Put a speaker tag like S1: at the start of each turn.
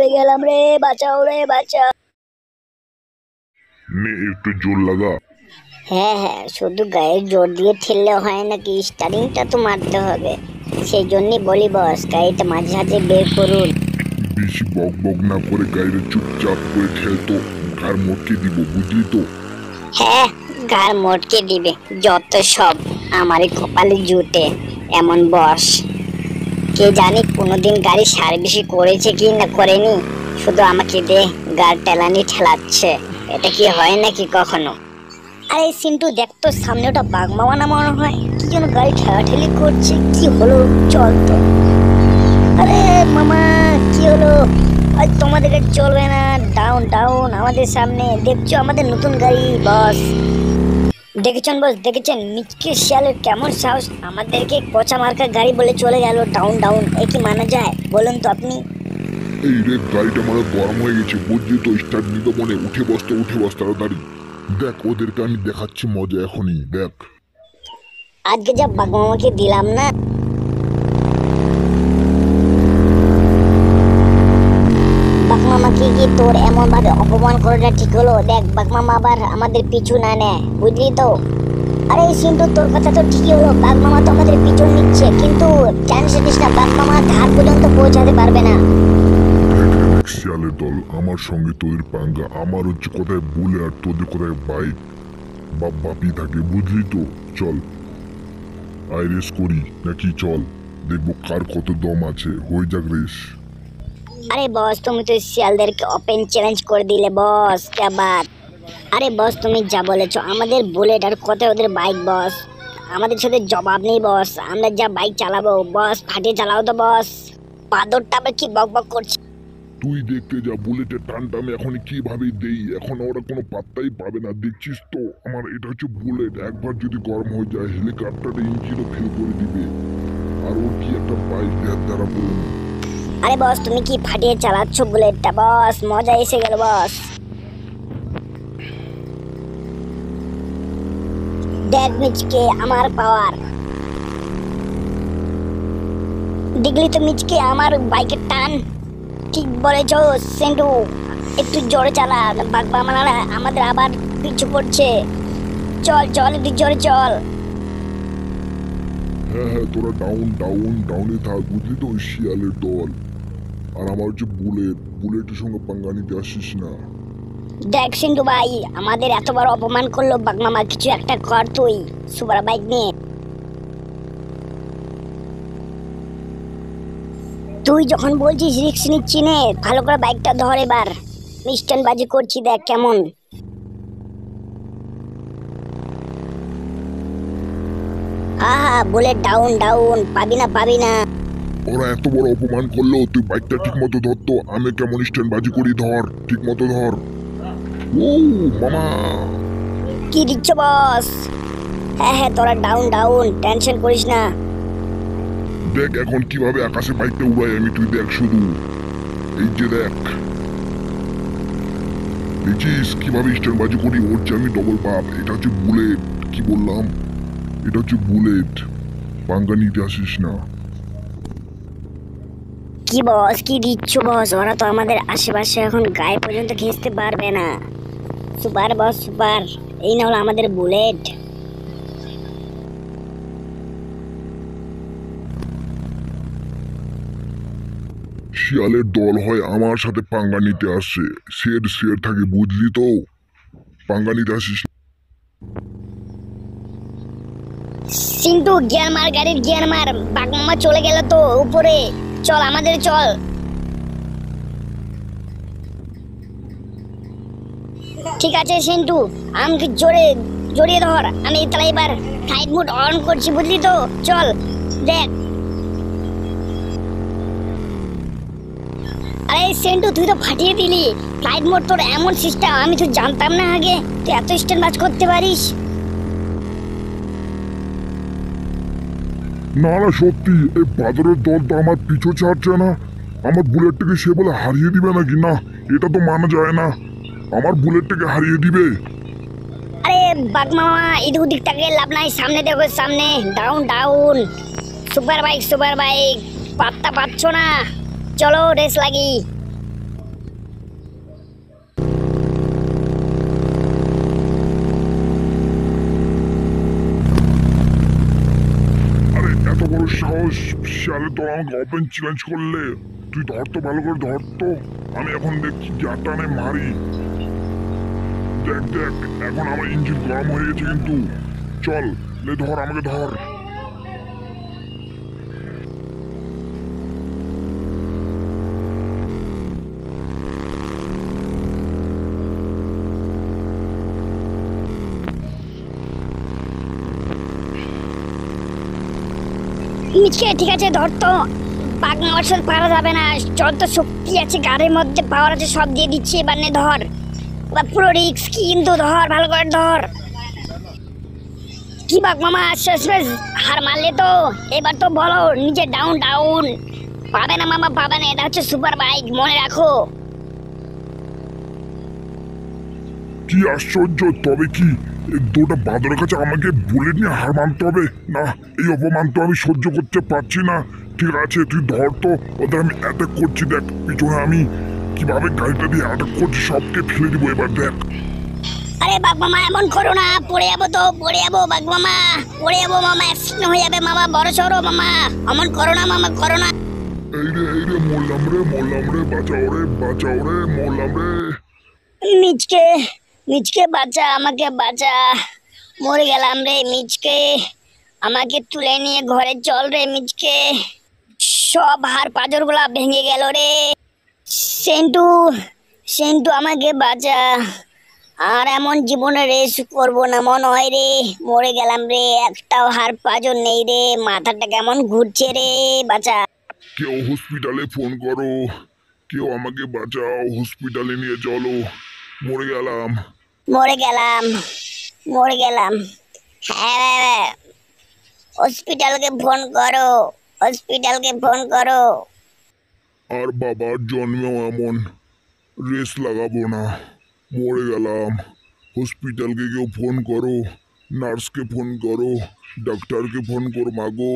S1: মরে গেলাম রে, বাঁচাও রে বাঁচাও।
S2: নে একটু জোর লাগা।
S1: হ্যাঁ হ্যাঁ, শুধু গায়ের জোর দিয়ে ঠেললে হয় নাকি, স্টারিংটা তো মারতে হবে। সেই জন্যই বলি বস, গাড়িটা মাঝে মাঝে বের করুন।
S2: বেশি বক বক না করে গাড়িটা চুপচাপ করে ঠেলতো, ঘাড় মটকে দিব, বুঝলি তো?
S1: হ্যাঁ, ঘাড় মটকে দিবে যত সব। আমারই কপালে জুটে এমন বস। কে জানি কোনোদিন গাড়ি সার্ভিসই করেছে কি না করেনি, শুধু আমাকে দিয়ে গাড় টেলানি ঠেলাচ্ছে। এটা কি হয় নাকি কখনো? আরে সিন্টু দেখ তো, সামনে ওটা বাগমামা না মনে হয়, কি যেন গাড়ি ঠেলাঠেলি করছে। কি হলো? চল তো। আরে মামা, কি হলো? আজ তোমাদের গাড়ি চলবে না। ডাউন ডাউন আমাদের সামনে, দেখছো আমাদের নতুন গাড়ি বস। দেখেছেন বস, দেখেছেন মিচকে শিয়ালের কেমন সাহস, আমাদেরকে পচা মার্কা গাড়ি বলে চলে গেল ডাউন ডাউন। এ কি মানা যায় বলুন তো আপনি?
S2: এই রে, গাড়িটা মানে গরম হয়ে গেছে, বুঝলি তো? স্টার্ট নিতে মনে, উঠে বসতে তাড়াতাড়ি। দেখ ওদেরকে আমি দেখাচ্ছি মজা এখনই, দেখ।
S1: আজকে যা বাগমামাকে দিলাম না। বাগমামাকে কি তোর এমন ভাবে অপমান করাটা ঠিক হলো? দেখ বাগমামা আবার আমাদের পিছু না নেয়, বুঝলি তো? আরে সিন্টু, তোর কথা তো ঠিকই হলো, বাগমামা তো আমাদের পিছন নিচ্ছে, কিন্তু টেনশন নিস না, বাগমামা ধার পর্যন্ত পৌঁছাতে পারবে না।
S2: দেখ শিয়ালের দল, আমার সঙ্গে তোদের পাঙ্গা। আমার হচ্ছে কোথায় বলে আর তোদের কোথায় বাইক বা বাপি থাকে, বুঝলি তো? চল আই রেস করি নাকি? চল দেখবো কার কত দম আছে, হয়ে যাক রেস।
S1: আরে বস, তুমি তো শিয়ালদেরকে ওপেন চ্যালেঞ্জ করে দিলে বস, क्या बात। আরে বস, তুমি যা বলেছো, আমাদের বুলেট আর কত ওদের বাইক বস, আমাদের সাথে জবাব নেই বস। আমরা যা বাইক চালাবো বস, ফাটিয়ে চালাও তো বস। বাদরটা আবার কি বক বক করছে?
S2: তুই দেখতে যা, বুলেটের টানটা আমি এখন কিভাবে দেই, এখন ওরা কোনো পাত্তাই পাবে না। দেখছিস তো আমার, এটা হচ্ছে বুলেট, একবার যদি গরম হয়ে যায় হেলিকপ্টারের ইঞ্জিনও ফেল করে দিবে। আর ওর কি একটা বাইক, দ্বারা বলুন।
S1: আরে বস, তুমি কি ফাটিয়ে চালাচ্ছ বুলেটটা বস? মজা এসে গেল বস। দেখ মিচকে আমার পাওয়ার, দেখলি তো মিচকে আমার বাইকের টান। ঠিক বলেছ সেন্টু, একটু জোরে চালা, বাগমামারা আমাদের আবার পিছু করছে। চল চল, একটু জোরে চল।
S2: হ্যাঁ হ্যাঁ, তোরা ডাউন ডাউন ডাউনে থাক, বুঝলি তো? ওই শিয়ালের দল। আর আমার হচ্ছে বুলেট, বুলেটের সঙ্গে পাঙ্গা নিতে আসিস না।
S1: দেখ সিন্টু ভাই, আমাদের এত বড় অপমান করলো বাগমামা, কিছু একটা কর তুই সুপার বাইক নিয়ে। তুই যখন বলছিস রিস্ক নিচ্ছি নে, ভালো করে বাইকটা ধর এবার। মিস্টান বাজি করছি, দেখ কেমন। আহা, বুলেট ডাউন ডাউন, পাবি না পাবি না।
S2: ওরা এত বড় অপমান করলো, তুই বাইকটা ঠিক মতো ধরতো। আমি কেমন স্ট্যান্ড বাজি করি, ধর ঠিক মতো ধর। ও মামা,
S1: কি দিচ্ছ বস? হ্যাঁ হ্যাঁ, তোরা ডাউন ডাউন, টেনশন করিস না।
S2: দেখ এখন কিভাবে আকাশে বাইকটা উড়াই আমি, তুই দেখ শুধু। এই যে দেখ, দেখছিস কিভাবে স্ট্যান্ড বাজি করি? ওর যে আমি ডবল পাপ। এটা হচ্ছে বুলেট, কি বললাম? এটা হচ্ছে বুলেট, পাঙ্গা নিতে আসিস না।
S1: কি বস, কি দিচ্ছ বস? ওরা তো আমাদের আশেপাশে এখন গায়ে পর্যন্ত ঘেঁচতে পারবে না। সুপার বস সুপার, এই না হলো আমাদের বুলেট।
S2: শিয়ালের দল হয় আমার সাথে পাঙ্গা নিতে আসছে, শের শের থাকে, বুঝলি তো? পাঙ্গা নিতে আসিস না।
S1: সিন্টু গিয়ার মার, গাড়ির গিয়ার মার, বাগমামা চলে গেল তো উপরে। চল আমাদের চল। ঠিক আছে সিন্টু, আমাকে জোরে জড়িয়ে ধর, আমি তাহলে এবার ফ্লাইট মোড অন করছি, বুঝলি তো? চল দেখ। আরে সেন্টু, তুই তো ফাটিয়ে দিলি ফ্লাইট মোড। তোর এমন সিস্টেম আমি তো জানতাম না আগে, তুই এত স্ট্যান্ড বাজ করতে পারিস।
S2: না না, সত্যি এই বাদরের দল তো আমার পিছু ছাড়ছে না। আমার বুলেটটাকে সে বলে হারিয়ে দিবে নাকি? না, এটা তো মানা যায় না। আমার বুলেটটাকে হারিয়ে দিবে?
S1: আরে বাগমামা, এদিক ওদিক তাকে লাভ নাই, সামনে দেখো সামনে। Down down, super bike super bike, পাত্তা পাচ্ছ না। চলো রেস লাগি।
S2: সাহস শিয়ালের দল আমাকে ওপেন চ্যালেঞ্জ করলে? তুই ধর তো, ভালো করে ধর তো। আমি এখন দেখছি টানে মারি। দেখ দেখ, এখন আমার ইঞ্জিন গরম হয়ে গেছে কিন্তু। চল লে, ধর আমাকে ধর।
S1: মিচকে ঠিক আছে, ধর তো। পাগনা ওয়ার্সেল পারা যাবে না, যত শক্তি আছে গাড়ির মধ্যে, পাওয়ার আছে, সব দিয়ে দিচ্ছি। এবার নে ধর। বা পুরো রিক্স কিন্তু, ধর ভালো করে ধর। কি বাক মামা, শেষ হার মারলে তো। এবার তো বলো নিচে ডাউন ডাউন। পাবে না মামা, পাবে না, এটা হচ্ছে সুপার বাইক, মনে রাখো।
S2: কি আশ্চর্য! তবে কি দুটো বাঁদরের কাছে আমাকে বুলেট নিয়ে হার মানতে হবে? না, এই অপমান তো আমি সহ্য করতে পারছি না। ঠিক আছে, তুই ধর তো, ওদের আমি অ্যাটাক করছি। দেখ পিছনে আমি কিভাবে গাড়িটা দিয়ে অ্যাটাক করছি, সবকে ফেলে দিব এবার। দেখ।
S1: আরে বাঘ মামা, এমন করো না, পড়ে যাবো তো, পড়ে যাবো বাঘ মামা, পড়ে যাবো মামা, অ্যাক্সিডেন্ট হয়ে যাবে মামা, বড় সড়ো মামা। এমন করো না মামা, করো না।
S2: এই রে মরলাম রে, মরলাম রে, বাঁচাও রে, বাঁচাও রে, মরলাম রে।
S1: মিচকে, মিচকে বাঁচা, আমাকে বাঁচা। মরে গেলাম রে মিচকে, আমাকে তুলে নিয়ে ঘরে চল রে মিচকে। সব হাড় পাঁজর গুলা ভেঙে গেল রে। সেন্টু, সেন্টু আমাকে বাঁচা। আর এমন জীবনে রেস করবো না মনে হয় রে। মরে গেলাম রে, একটাও হাড় পাঁজর নেই রে, মাথাটা কেমন ঘুরছে রে। বাঁচা।
S2: কেউ হসপিটালে ফোন করো, কেউ আমাকে বাঁচাও, হসপিটালে নিয়ে চলো। মরে গেলাম।
S1: মরে গেলাম, মরে গেলাম। হ্যাঁ, হসপিটালকে ফোন করো, হসপিটালকে ফোন করো।
S2: আর বাবার জন্মেও এমন রেস লাগাবো না। মরে গেলাম। হসপিটালকে কেউ ফোন করো, নার্সকে ফোন করো, ডাক্তারকে ফোন করো মাগো।